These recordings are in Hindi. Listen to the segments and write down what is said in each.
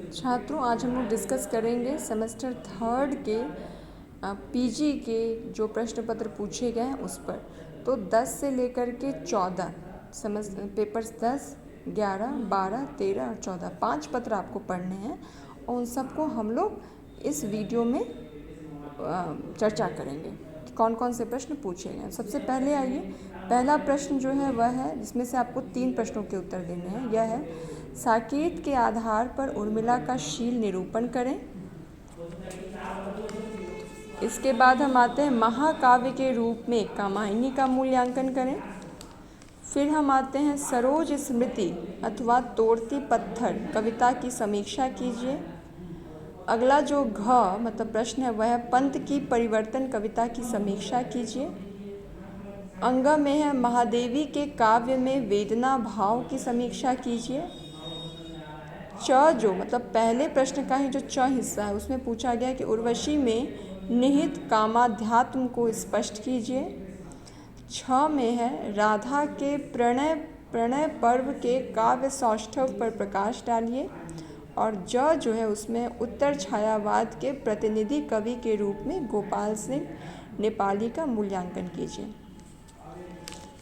छात्रों, आज हम लोग डिस्कस करेंगे सेमेस्टर थर्ड के पीजी के जो प्रश्न पत्र पूछे गए हैं उस पर। तो 10 से लेकर के 14 पेपर्स 10, 11, 12, 13 और 14 5 पत्र आपको पढ़ने हैं और उन सबको हम लोग इस वीडियो में चर्चा करेंगे कि कौन कौन से प्रश्न पूछे गए हैं। सबसे पहले आइए, पहला प्रश्न जो है वह है जिसमें से आपको 3 प्रश्नों के उत्तर देने हैं। यह है, साकेत के आधार पर उर्मिला का शील निरूपण करें। इसके बाद हम आते हैं महाकाव्य के रूप में कामायनी का मूल्यांकन करें। फिर हम आते हैं सरोज स्मृति अथवा तोड़ती पत्थर कविता की समीक्षा कीजिए। अगला जो मतलब प्रश्न है वह है पंत की परिवर्तन कविता की समीक्षा कीजिए। अंग में है महादेवी के काव्य में वेदना भाव की समीक्षा कीजिए। जो मतलब पहले प्रश्न का ही जो हिस्सा है उसमें पूछा गया कि उर्वशी में निहित कामाध्यात्म को स्पष्ट कीजिए। 6 में है राधा के प्रणय पर्व के काव्य सौष्ठव पर प्रकाश डालिए। और जो है उसमें उत्तर छायावाद के प्रतिनिधि कवि के रूप में गोपाल सिंह नेपाली का मूल्यांकन कीजिए।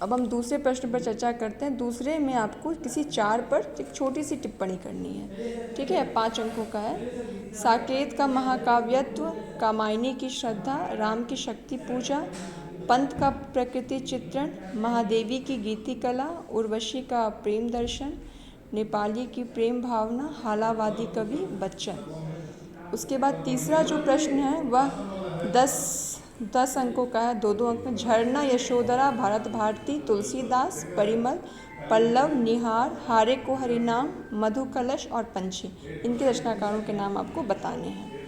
अब हम दूसरे प्रश्न पर चर्चा करते हैं। दूसरे में आपको किसी 4 पर एक छोटी सी टिप्पणी करनी है, ठीक है। 5 अंकों का है। साकेत का महाकाव्यत्व, कामायनी की श्रद्धा, राम की शक्ति पूजा, पंत का प्रकृति चित्रण, महादेवी की गीति कला, उर्वशी का प्रेम दर्शन, नेपाली की प्रेम भावना, हालावादी कवि बच्चन। उसके बाद तीसरा जो प्रश्न है वह 10 अंकों का है, 2-2 अंक में। झरना, यशोधरा, भारत भारती, तुलसीदास, परिमल, पल्लव, निहार, हारे को हरिनाम, मधु कलश और पंछी, इनके रचनाकारों के नाम आपको बताने हैं।